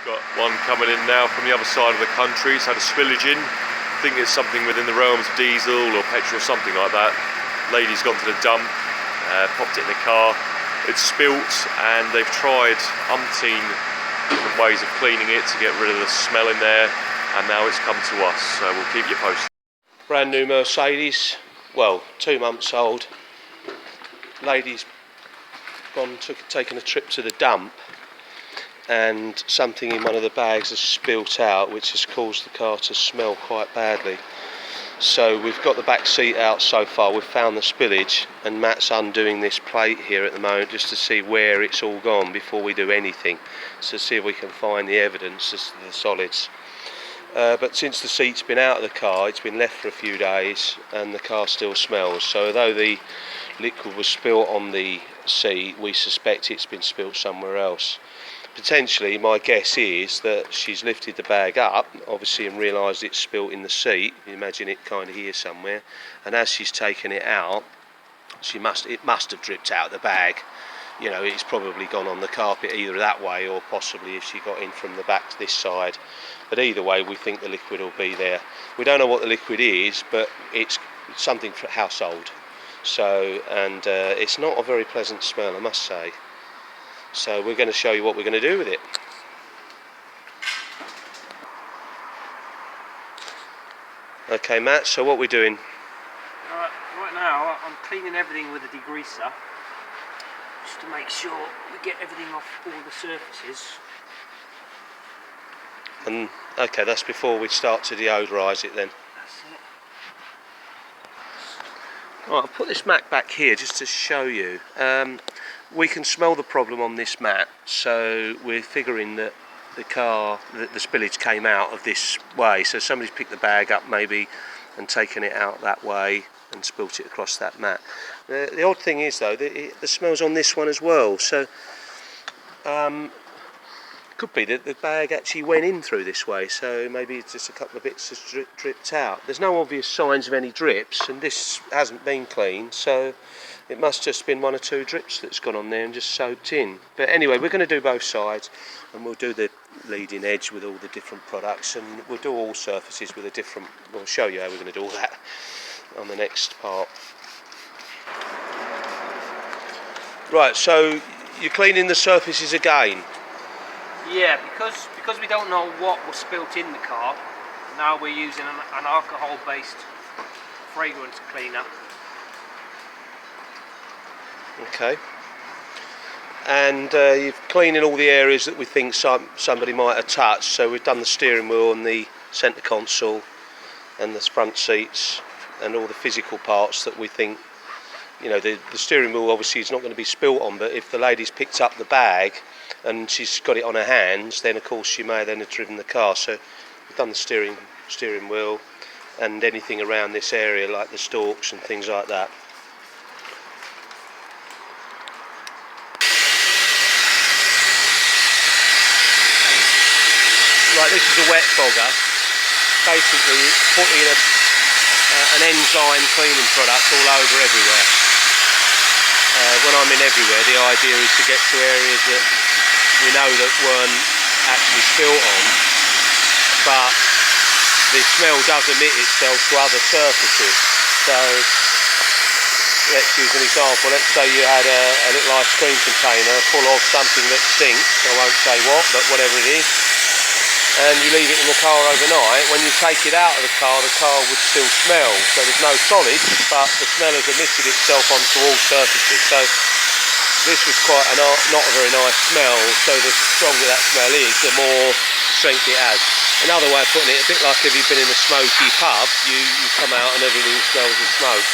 Got one coming in now from the other side of the country. It's had a spillage in. I think it's something within the realms of diesel or petrol or something like that. Lady's gone to the dump, popped it in the car. It's spilt, and they've tried umpteen different ways of cleaning it to get rid of the smell in there, and now it's come to us, so we'll keep you posted. Brand new Mercedes, well, 2 months old. Lady's taken a trip to the dump, and something in one of the bags has spilt out, which has caused the car to smell quite badly. So we've got the back seat out so far. We've found the spillage, and Matt's undoing this plate here at the moment just to see where it's all gone before we do anything, so see if we can find the evidence as to the solids. But since the seat's been out of the car, it's been left for a few days, and the car still smells. So although the liquid was spilt on the seat, we suspect it's been spilt somewhere else. Potentially, my guess is that she's lifted the bag up, obviously, and realised it's spilt in the seat. You imagine it kind of here somewhere, and as she's taken it out, it must have dripped out the bag. You know, it's probably gone on the carpet either that way, or possibly if she got in from the back to this side. But either way, we think the liquid will be there. We don't know what the liquid is, but it's something for household. So, and it's not a very pleasant smell, I must say. So we're going to show you what we're going to do with it. Okay, Matt, so what we're doing? Right now I'm cleaning everything with a degreaser, just to make sure we get everything off all the surfaces. And okay, that's before we start to deodorise it then. That's it. Right, I'll put this mat back here just to show you. We can smell the problem on this mat, so we're figuring that the spillage came out of this way. So somebody's picked the bag up maybe and taken it out that way and spilt it across that mat. The odd thing is though, the smell's on this one as well. So could be that the bag actually went in through this way, so maybe it's just a couple of bits that's dripped out. There's no obvious signs of any drips, and this hasn't been cleaned, so it must just been 1 or 2 drips that's gone on there and just soaked in. But anyway, we're going to do both sides, and we'll do the leading edge with all the different products, and we'll do all surfaces with a different. We'll show you how we're going to do all that on the next part. Right, so you're cleaning the surfaces again. Yeah, because we don't know what was spilt in the car. Now we're using an alcohol-based fragrance cleaner. Okay. And you're cleaning all the areas that we think somebody might have touched. So we've done the steering wheel and the centre console and the front seats and all the physical parts that we think, you know, the steering wheel obviously is not going to be spilt on, but if the lady's picked up the bag and she's got it on her hands, then of course she may then have driven the car. So we've done the steering wheel and anything around this area like the stalks and things like that. Right, this is a wet fogger. Basically it's putting an enzyme cleaning product all over everywhere. When I'm in everywhere, the idea is to get to areas that we know that weren't actually spilt on, but the smell does emit itself to other surfaces. So let's use an example. Let's say you had a little ice cream container full of something that stinks, I won't say what, but whatever it is, and you leave it in the car overnight. When you take it out of the car would still smell. So there's no solids, but the smell has emitted itself onto all surfaces. So this was quite not a very nice smell. So the stronger that smell is, the more strength it has. Another way of putting it, a bit like if you've been in a smoky pub, you come out and everything smells of smoke.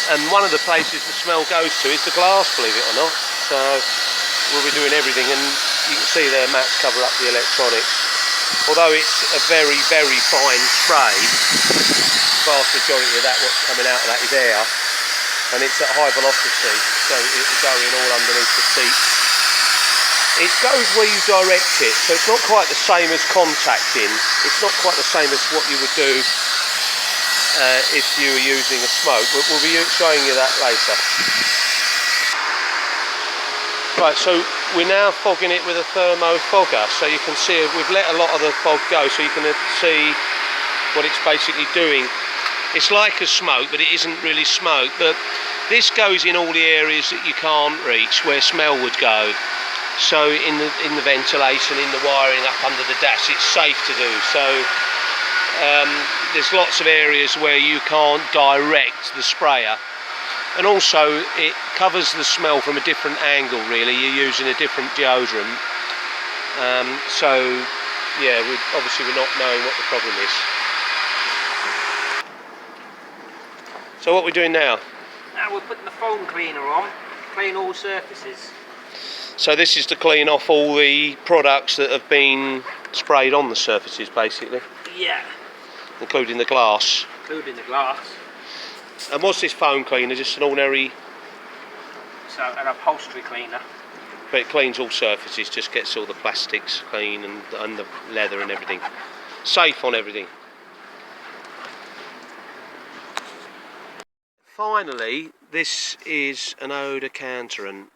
And one of the places the smell goes to is the glass, believe it or not. So we'll be doing everything, and you can see there mats cover up the electronics. Although it's a very, very fine spray, the vast majority of that, what's coming out of that is air, and it's at high velocity, so it will go in all underneath the seat. It goes where you direct it, so it's not quite the same as contacting. It's not quite the same as what you would do if you were using a smoke, but we'll be showing you that later. Right, so we're now fogging it with a thermo fogger, so you can see we've let a lot of the fog go, so you can see what it's basically doing. It's like a smoke, but it isn't really smoke. But this goes in all the areas that you can't reach, where smell would go. So in the ventilation, in the wiring up under the dash, it's safe to do. So there's lots of areas where you can't direct the sprayer. And also it covers the smell from a different angle, really. You're using a different deodorant. So yeah, obviously we're not knowing what the problem is. So what we're doing now? Now we're putting the foam cleaner on, clean all surfaces. So this is to clean off all the products that have been sprayed on the surfaces, basically. Yeah. Including the glass. Including the glass. And what's this foam cleaner? Just an ordinary... So an upholstery cleaner. But it cleans all surfaces, just gets all the plastics clean and the leather and everything. Safe on everything. Finally, this is an eau decanterant.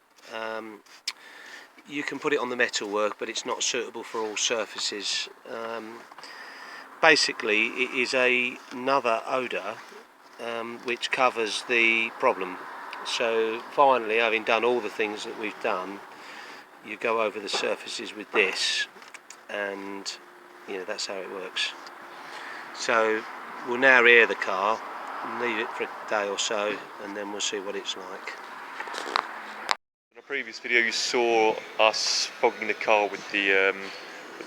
You can put it on the metalwork, but it's not suitable for all surfaces. Basically, it is another odour which covers the problem. So finally, having done all the things that we've done, you go over the surfaces with this, and that's how it works. So we'll now air the car, leave it for a day or so, and then we'll see what it's like. In a previous video you saw us fogging the car with the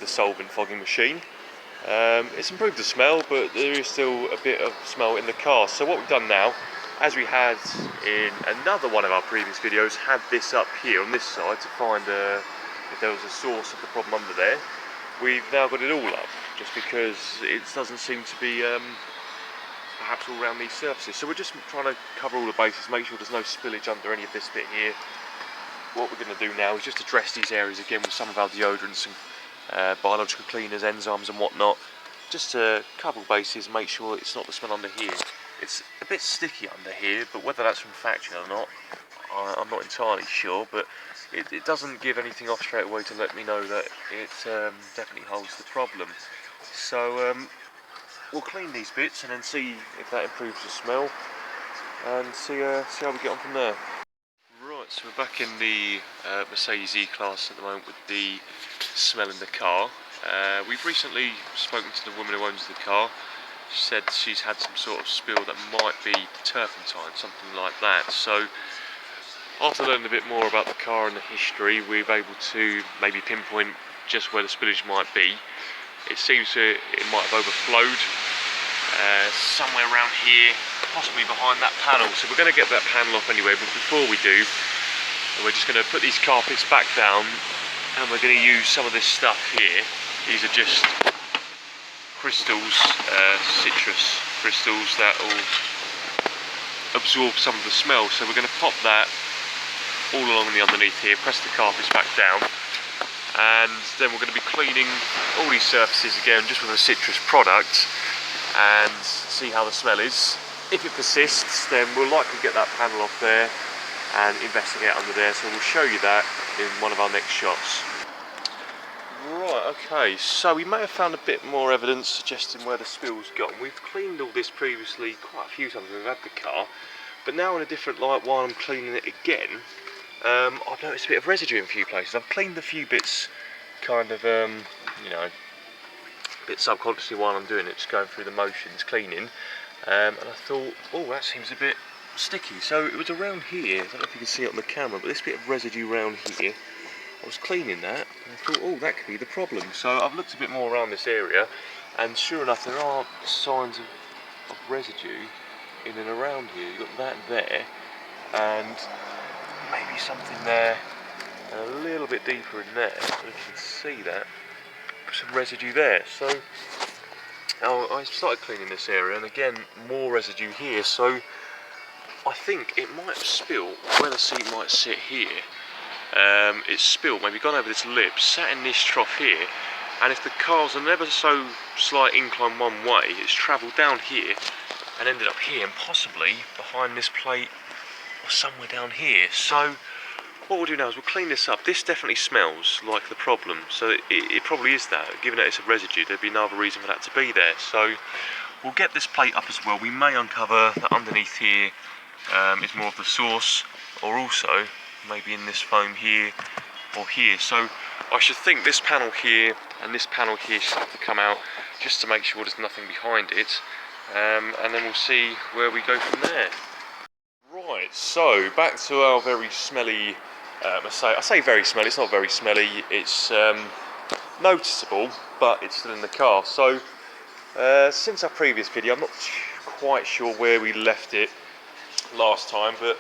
solvent fogging machine. It's improved the smell, but there is still a bit of smell in the car. So what we've done now, as we had in another one of our previous videos, had this up here on this side to find if there was a source of the problem under there. We've now got it all up, just because it doesn't seem to be perhaps all around these surfaces. So we're just trying to cover all the bases, make sure there's no spillage under any of this bit here. What we're going to do now is just address these areas again with some of our deodorants and biological cleaners, enzymes and whatnot, just to cover bases, make sure it's not the smell under here. It's a bit sticky under here, but whether that's from factory or not, I'm not entirely sure, but it doesn't give anything off straight away to let me know that it definitely holds the problem. So we'll clean these bits and then see if that improves the smell, and see how we get on from there. Right, so we're back in the Mercedes E-Class at the moment with the smell in the car. We've recently spoken to the woman who owns the car. She said she's had some sort of spill that might be turpentine, something like that. So after learning a bit more about the car and the history, we're able to maybe pinpoint just where the spillage might be. It seems it might have overflowed somewhere around here, possibly behind that panel. So we're going to get that panel off anyway, but before we do, we're just going to put these carpets back down, and we're going to use some of this stuff here. These are just crystals, citrus crystals that will absorb some of the smell. So we're going to pop that all along the underneath here, press the carpets back down, and then we're going to be cleaning all these surfaces again just with a citrus product and see how the smell is. If it persists, then we'll likely get that panel off there and investigate under there, so we'll show you that in one of our next shots. Right, okay, so we may have found a bit more evidence suggesting where the spill's gone. We've cleaned all this previously quite a few times when we've had the car, but now in a different light while I'm cleaning it again, I've noticed a bit of residue in a few places. I've cleaned a few bits kind of, you know, a bit subconsciously while I'm doing it, just going through the motions, cleaning, and I thought, oh, that seems a bit sticky. So it was around here, I don't know if you can see it on the camera, but this bit of residue around here, I was cleaning that, and I thought, oh, that could be the problem. So I've looked a bit more around this area, and sure enough, there are signs of residue in and around here. You've got that there, and maybe something there, and a little bit deeper in there. I don't know if you can see that. Some residue there. So I started cleaning this area, and again, more residue here. So I think it might have spilled where the seat might sit here. It's spilled, maybe gone over this lip, sat in this trough here, and if the car's an ever so slight incline one way, it's travelled down here and ended up here, and possibly behind this plate or somewhere down here. So what we'll do now is we'll clean this up. This definitely smells like the problem, so it probably is that. Given that it's a residue, there'd be no other reason for that to be there. So we'll get this plate up as well. We may uncover that underneath here is more of the source, or also maybe in this foam here or here. So I should think this panel here and this panel here should have to come out just to make sure there's nothing behind it, and then we'll see where we go from there. Right, so back to our very smelly I say very smelly, it's not very smelly, it's noticeable, but it's still in the car. So since our previous video, I'm not quite sure where we left it last time, but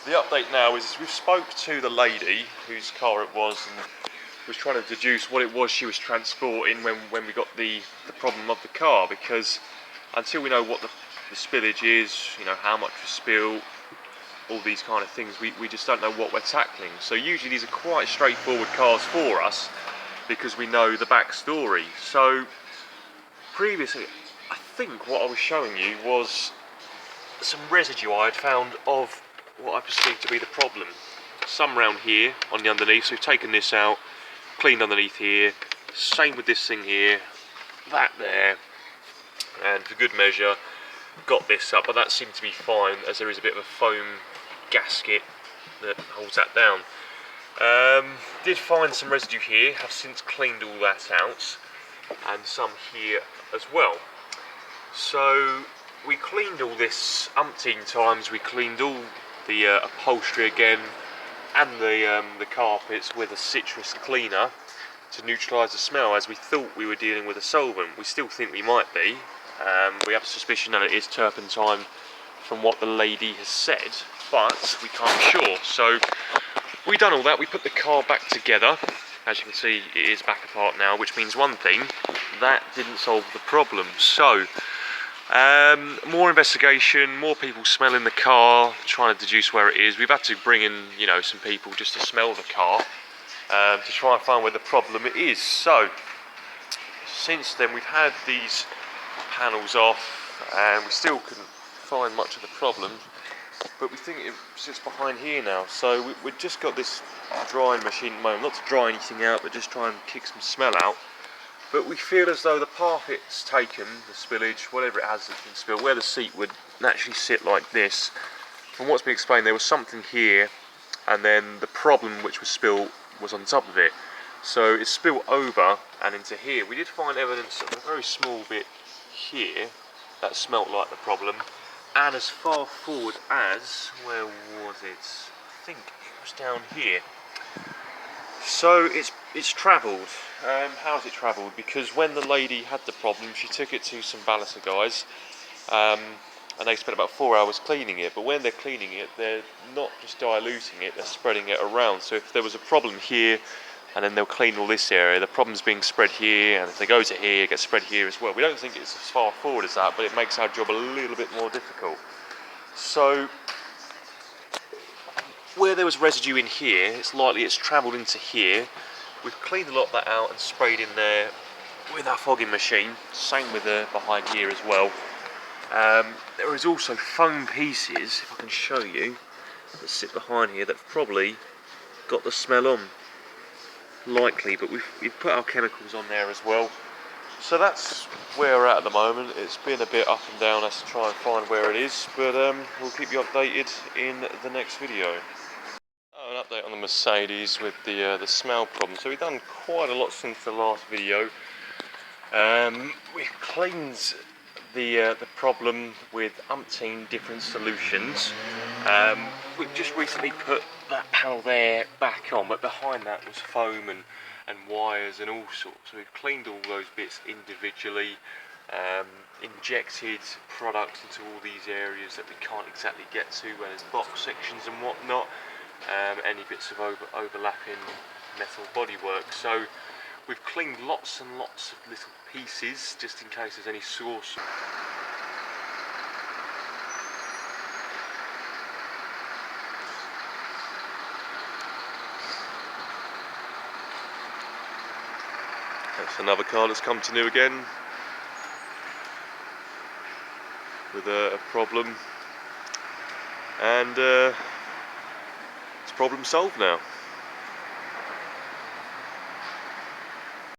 the update now is we've spoke to the lady whose car it was and was trying to deduce what it was she was transporting when we got the problem of the car, because until we know what the spillage is, you know, how much was spilled, all these kind of things, we just don't know what we're tackling. So usually these are quite straightforward cars for us because we know the backstory. So previously, I think what I was showing you was some residue I had found of what I perceived to be the problem. Some round here on the underneath, so we've taken this out, cleaned underneath here, same with this thing here, that there, and for good measure got this up, but that seemed to be fine as there is a bit of a foam gasket that holds that down. Did find some residue here, have since cleaned all that out, and some here as well. So we cleaned all this umpteen times. We cleaned all the upholstery again and the carpets with a citrus cleaner to neutralise the smell, as we thought we were dealing with a solvent. We still think we might be. We have a suspicion that it is turpentine from what the lady has said, but we can't be sure. So we done all that, we put the car back together. As you can see, it is back apart now, which means one thing, that didn't solve the problem. So more investigation, more people smelling the car, trying to deduce where it is. We've had to bring in, you know, some people just to smell the car to try and find where the problem is. So since then we've had these panels off and we still couldn't find much of the problem, but we think it sits behind here now. So we've just got this drying machine at the moment, not to dry anything out but just try and kick some smell out. But we feel as though the path it's taken, the spillage, whatever it has that's been spilled, where the seat would naturally sit like this, from what's been explained, there was something here and then the problem which was spilled was on top of it. So it's spilled over and into here. We did find evidence of a very small bit here that smelt like the problem, and as far forward as, where was it? I think it was down here. So it's travelled. How has it travelled? Because when the lady had the problem, she took it to some balancer guys, and they spent about 4 hours cleaning it. But when they're cleaning it, they're not just diluting it, they're spreading it around. So if there was a problem here, and then they'll clean all this area, the problem's being spread here, and if they go to here, it gets spread here as well. We don't think it's as far forward as that, but it makes our job a little bit more difficult. So where there was residue in here, it's likely it's travelled into here. We've cleaned a lot of that out and sprayed in there with our fogging machine. Same with the behind here as well. There is also foam pieces, if I can show you, that sit behind here that probably got the smell on. Likely, but we've put our chemicals on there as well. So that's where we're at the moment. It's been a bit up and down as to try and find where it is, but we'll keep you updated in the next video. An update on the Mercedes with the smell problem. So we've done quite a lot since the last video. We've cleaned the problem with umpteen different solutions. We've just recently put that panel there back on, but behind that was foam and wires and all sorts. So we've cleaned all those bits individually, injected products into all these areas that we can't exactly get to, where there's box sections and whatnot, any bits of overlapping metal bodywork. So we've cleaned lots and lots of little pieces just in case there's any source. That's another car that's come to new again with a problem, and It's problem solved now.